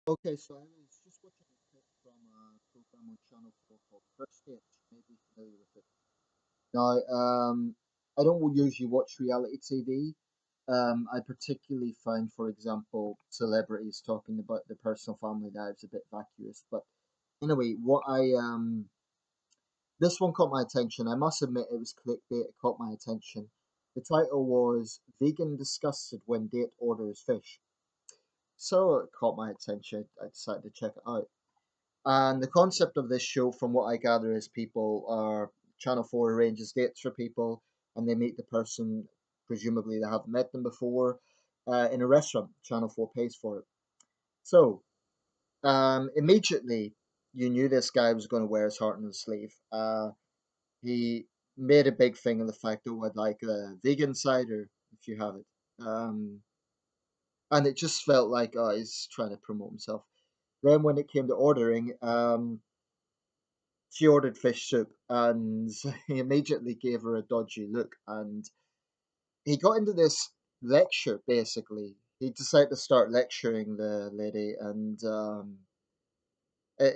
Okay, so I was just watching a clip from a program on Channel 4 called First Date. You may be familiar with it. Now, I don't usually watch reality TV. I particularly find, for example, celebrities talking about their personal family lives a bit vacuous. But anyway, this one caught my attention. I must admit it was clickbait. It caught my attention. The title was "Vegan Disgusted When Date Orders Fish." So it caught my attention. I decided to check it out. And the concept of this show, from what I gather, is people are Channel 4 arranges dates for people and they meet the person, presumably they haven't met them before, in a restaurant. Channel 4 pays for it. So, immediately, you knew this guy was going to wear his heart on his sleeve. He made a big thing of the fact that would like a vegan cider, if you have it. And it just felt like, oh, he's trying to promote himself. Then when it came to ordering, she ordered fish soup and he immediately gave her a dodgy look and he got into this lecture basically. He decided to start lecturing the lady and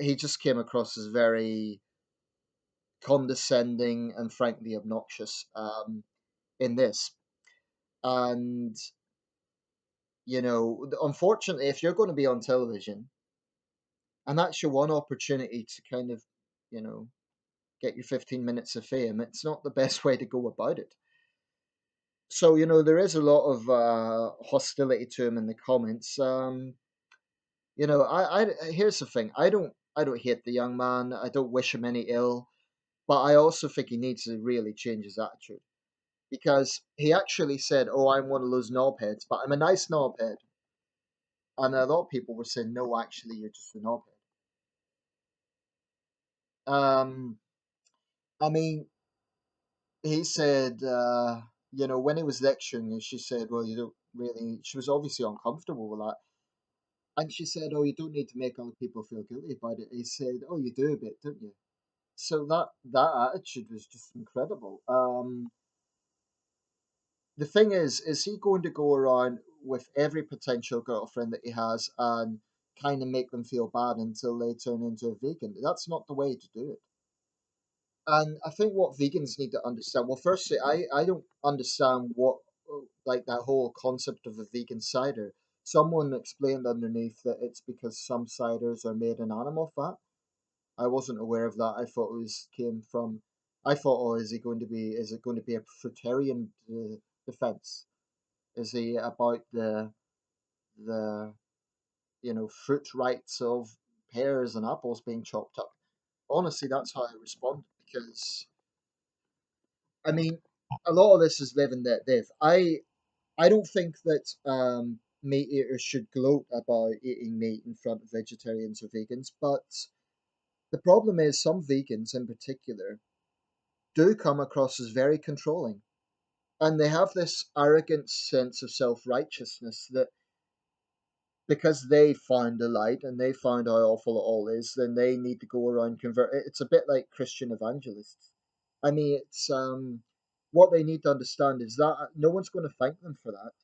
he just came across as very condescending and frankly obnoxious in this. And, unfortunately, if you're going to be on television and that's your one opportunity to kind of, you know, get your 15 minutes of fame, it's not the best way to go about it. So, there is a lot of hostility to him in the comments. Here's the thing. I don't hate the young man. I don't wish him any ill, but I also think he needs to really change his attitude because he actually said, "Oh, I'm one of those knobheads, but I'm a nice knobhead." And a lot of people were saying, "No, actually, you're just a knobhead." Um, I mean, he said, when he was lecturing, she said, "Well, you don't really." She was obviously uncomfortable with that. And she said, "Oh, you don't need to make other people feel guilty about it." He said, "Oh, you do a bit, don't you?" So that attitude was just incredible. The thing is he going to go around with every potential girlfriend that he has and kind of make them feel bad until they turn into a vegan? That's not the way to do it. And I think what vegans need to understand. Well, firstly, I don't understand what like that whole concept of a vegan cider. Someone explained underneath that it's because some ciders are made in animal fat. I wasn't aware of that. I thought it was came from. I thought, oh, is it going to be a fruitarian defense? Is he about the fruit rights of pears and apples being chopped up? Honestly, that's how I respond because I mean, a lot of this is living that live. I don't think that meat eaters should gloat about eating meat in front of vegetarians or vegans, but the problem is some vegans in particular do come across as very controlling. And they have this arrogant sense of self righteousness that because they found the light and they found how awful it all is, then they need to go around convert. It's a bit like Christian evangelists. I mean, it's what they need to understand is that no one's going to thank them for that,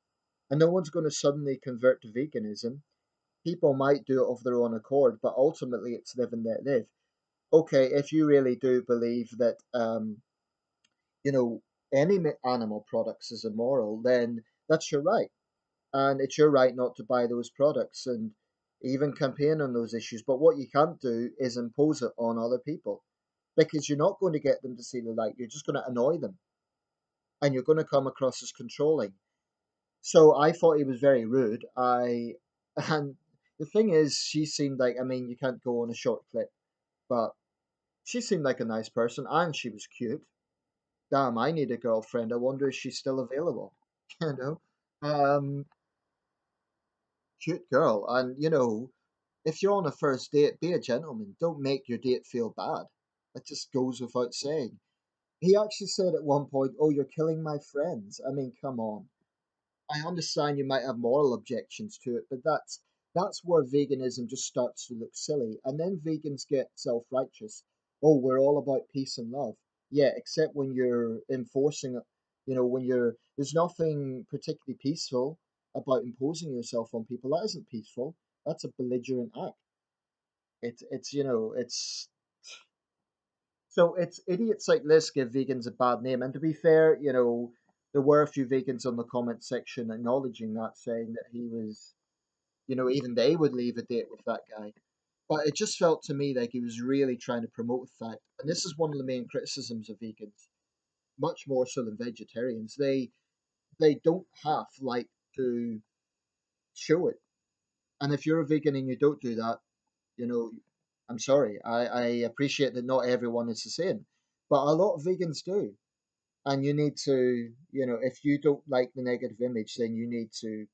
and no one's going to suddenly convert to veganism. People might do it of their own accord, but ultimately it's live and let live. Okay, if you really do believe that you know, any animal products is immoral, then that's your right. And it's your right not to buy those products and even campaign on those issues. But what you can't do is impose it on other people because you're not going to get them to see the light. You're just going to annoy them and you're going to come across as controlling. So I thought he was very rude. And the thing is, she seemed like, I mean, you can't go on a short clip, but she seemed like a nice person and she was cute. Damn, I need a girlfriend. I wonder if she's still available. You know, um, cute girl. And if you're on a first date, be a gentleman. Don't make your date feel bad. That just goes without saying. He actually said at one point, "Oh, you're killing my friends." I mean, come on. I understand you might have moral objections to it, but that's where veganism just starts to look silly. And then vegans get self-righteous. Oh, we're all about peace and love. Yeah, except when you're enforcing it, when there's nothing particularly peaceful about imposing yourself on people. That isn't peaceful. That's a belligerent act. It's it's so it's idiots like this give vegans a bad name. And to be fair, there were a few vegans on the comment section acknowledging that, saying that he was, even they would leave a date with that guy. But it just felt to me like he was really trying to promote the fact, and this is one of the main criticisms of vegans, much more so than vegetarians. They don't have like to show it. And if you're a vegan and you don't do that, you know, I'm sorry. I appreciate that not everyone is the same, but a lot of vegans do. And you need to, if you don't like the negative image, then you need to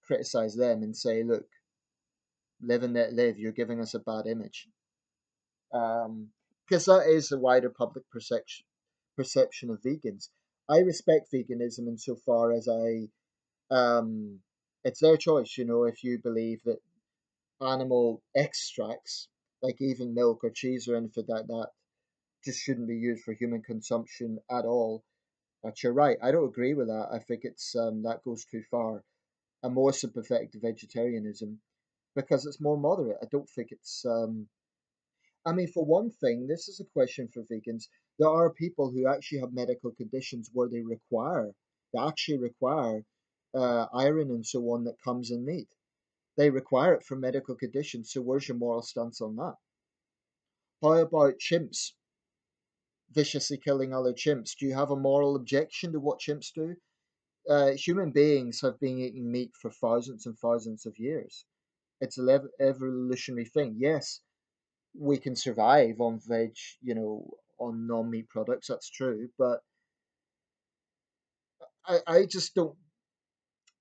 criticize them and say, look, live and let live. You're giving us a bad image. Because that is the wider public perception of vegans. I respect veganism insofar as it's their choice. If you believe that animal extracts, like even milk or cheese or anything like that, just shouldn't be used for human consumption at all. But you're right. I don't agree with that. I think it's that goes too far. I'm more sympathetic to vegetarianism because it's more moderate. I don't think it's. I mean, for one thing, this is a question for vegans. There are people who actually have medical conditions where they actually require iron and so on that comes in meat. They require it for medical conditions. So where's your moral stance on that? How about chimps viciously killing other chimps? Do you have a moral objection to what chimps do? Human beings have been eating meat for thousands and thousands of years. It's an evolutionary thing. Yes, we can survive on veg, on non-meat products. That's true, but I just don't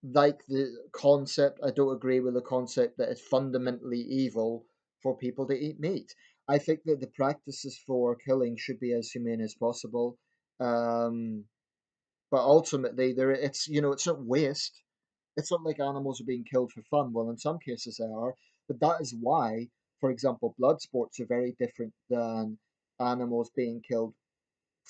like the concept. I don't agree with the concept that it's fundamentally evil for people to eat meat. I think that the practices for killing should be as humane as possible. Um, but ultimately, it's not waste. It's not like animals are being killed for fun. Well, in some cases they are, but that is why, for example, blood sports are very different than animals being killed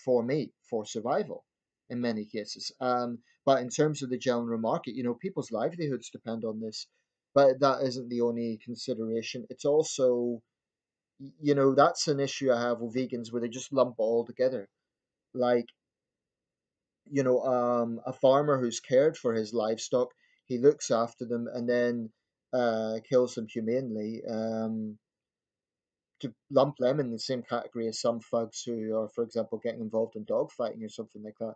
for meat, for survival, in many cases. But in terms of the general market, people's livelihoods depend on this. But that isn't the only consideration. It's also, that's an issue I have with vegans where they just lump it all together. Like, a farmer who's cared for his livestock, he looks after them and then kills them humanely. To lump them in the same category as some thugs who are, for example, getting involved in dogfighting or something like that,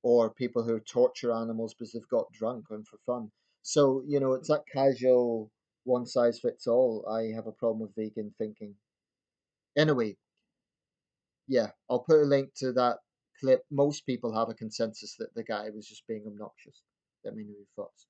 or people who torture animals because they've got drunk and for fun. So, it's that casual one size fits all. I have a problem with vegan thinking. Anyway, yeah, I'll put a link to that clip. Most people have a consensus that the guy was just being obnoxious. Let me know your thoughts.